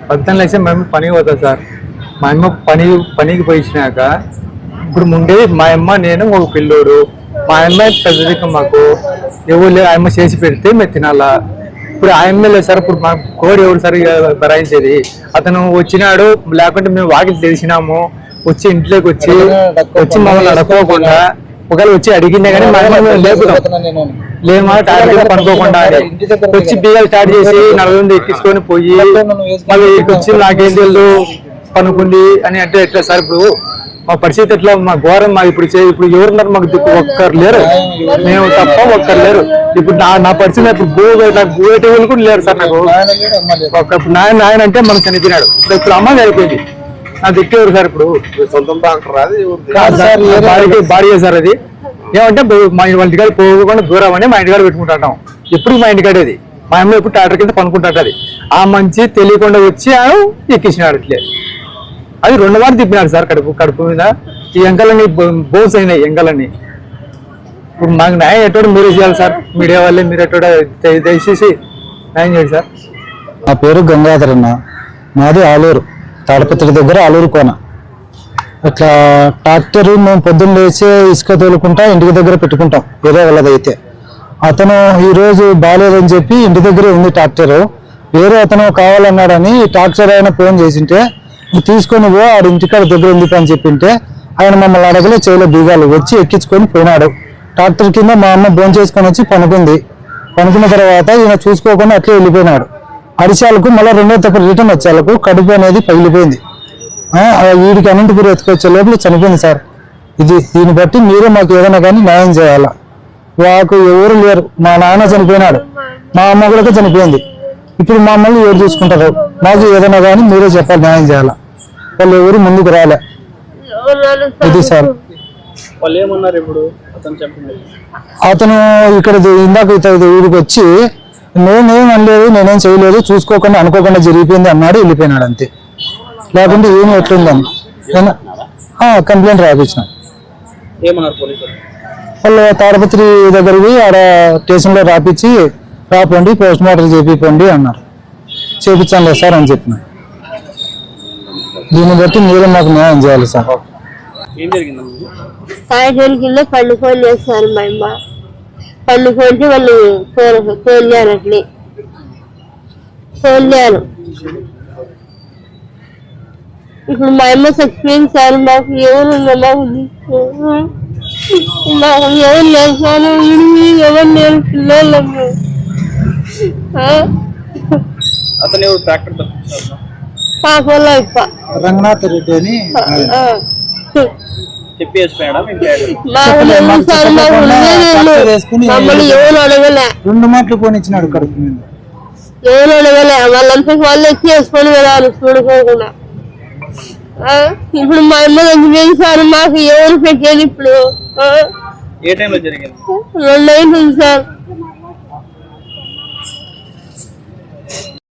పొద్దున్న లేచి మా అమ్మ పనికి పోతుంది సార్. మా అమ్మ పనికి పోయించినాక ఇప్పుడు ముందే మా అమ్మ నేను ఒక పిల్లోడు. మా అమ్మ పెద్దదిగా మాకు ఎవరు లేదు. అమ్మ చేసి పెడితే మేము తినాలా. ఇప్పుడు ఆయమ్మ లేదు సార్. ఇప్పుడు మా కోడి ఎవరు సార్ భరాయించేది? అతను వచ్చినాడు, లేకుంటే మేము వాకిలు తెలిసినాము, వచ్చి ఇంట్లోకి వచ్చి మమ్మల్ని అడుక్కోకుండా ఒకవేళ వచ్చి అడిగిందే కానీ మా అమ్మ లేపుదాం లేమా టార్గెట్ పనుకోకుండా వచ్చి బీగాలు స్టార్ట్ చేసి 40 మంది ఎక్కించుకొని పోయి మళ్ళీ వచ్చి నాకేం తెలుసు పనుకుంది అని అంటే ఎట్లా సార్? ఇప్పుడు మా పరిస్థితి ఎట్లా? మా ఘోరం. మా ఇప్పుడు ఎవరున్నారు మాకు దిక్కు? ఒక్కరు లేరు, మేము తప్ప ఒక్కరు లేరు. ఇప్పుడు నా పరిస్థితి ఇప్పుడు భూగేటే వాళ్ళు కూడా లేరు సార్. నాకు ఒకప్పుడు నాయన అంటే మనం చనిపోయినాడు. ఇప్పుడు అమ్మ అయిపోయింది. నా దిక్కు ఎవరు సార్? ఇప్పుడు సొంతం డాక్టర్ బాడీ సార్. అది ఏమంటే మా ఇంటికాడ పోకుండా దూరం అని మా ఇంటికాడ పెట్టుకుంటాం. ఎప్పుడు మా ఇంటికాడేది. మా అమ్మ ఎప్పుడు టాటర్ కింద పనుకుంటుంటది. ఆ మంచి తెలియకుండా వచ్చి ఎక్కించినాడు. అట్లే అది 2 వారు తిప్పినాడు సార్ కడుపు మీద. ఈ ఎంకలన్నీ బోన్స్ అయినాయి ఎంకలన్నీ. ఇప్పుడు మాకు న్యాయం ఎట్టోడు మీరే చేయాలి సార్. మీడియా వాళ్ళే మీరు ఎట్టోడా దయచేసి న్యాయం చేయండి సార్. నా పేరు గంగాధర్ అన్న. మాది ఆలూరు, తాడపత్రి దగ్గర ఆలూరు కోన. అట్లా ట్రాక్టర్ మేము పొద్దున్న లేచి ఇసుక తోలుకుంటా ఇంటికి దగ్గర పెట్టుకుంటాం. వేరే వాళ్ళదైతే అతను ఈరోజు బాగాలేదని చెప్పి ఇంటి దగ్గరే ఉంది ట్రాక్టర్. వేరే అతను కావాలన్నాడని ట్రాక్టర్ ఆయన ఫోన్ చేసింటే తీసుకొని పో ఆడు ఇంటికాడ దగ్గర ఉంది అని చెప్పింటే ఆయన మమ్మల్ని అడగలే, చేయలే, బీగాలు వచ్చి ఎక్కించుకొని పోయినాడు. ట్రాక్టర్ కింద మా అమ్మ భోజనం చేసుకొని వచ్చి పనుకుంది. పనుకున్న తర్వాత ఈయన చూసుకోకుండా అట్లే వెళ్ళిపోయినాడు. అరిశాలకు మళ్ళీ 2వ తప్పు రిటర్న్ వచ్చేలకు కడుపు అనేది పగిలిపోయింది. వీడికి అనంతపురం ఎత్తుకొచ్చే లోపల చనిపోయింది సార్. దీన్ని బట్టి మీరే మాకు ఏదైనా కానీ న్యాయం చేయాలా. మాకు ఎవరు లేరు. మా నాన్న చనిపోయినాడు, మా అమ్మ కూడా చనిపోయింది. ఇప్పుడు మమ్మల్ని ఎవరు చూసుకుంటారు? మాకు ఏదైనా కానీ మీరే చెప్పాలి, న్యాయం చేయాలా. వాళ్ళు ఎవరు ముందుకు రాలే. ఇది సార్. అతను ఇక్కడ ఇందాక వీడికి వచ్చి నేనేం అనలేదు, నేనేం చేయలేదు, చూసుకోకుండా అనుకోకుండా జరిగిపోయింది అన్నాడు, వెళ్ళిపోయినాడు అంతే. లేకుంటే ఏమి ఎట్లుందని కంప్లైంట్ రాయించిన వాళ్ళు తాడపత్రి దగ్గరికి ఆడ స్టేషన్లో రాపించి రాపండి పోస్ట్ మార్టం చేపిపోండి అన్నారు. చేపించాను లేదు సార్ అని చెప్పిన. దీన్ని బట్టి మీరే మాకు న్యాయం చేయాలి సార్. సాయంత్రం కింద పండుకోని చేస్తారు. మా అమ్మ పండుకోంటే వాళ్ళు తోలారు, అట్లే తోలారు. ఇప్పుడు మా అమ్మ చచ్చిపోయింది సార్. మాకు ఎవరు మాకు ఎవరు లేదు సార్. ఎవరు లేరు పిల్లలకు. పాపలో రంగనాథ్ రెడ్డి అని మమ్మల్ని ఎవరు అడగలే. 2 మాటలు పోనిచ్చినాడు కడుపు మీద. ఎవరు అడగలే. వాళ్ళంతా వాళ్ళు వచ్చి వేసుకొని వెళ్ళారు చూడుకోకుండా. ఇప్పుడు మా అమ్మ చచ్చిపోయింది సార్. మాకు ఎవరు పెట్టేది ఇప్పుడు? 2 అయింది సార్.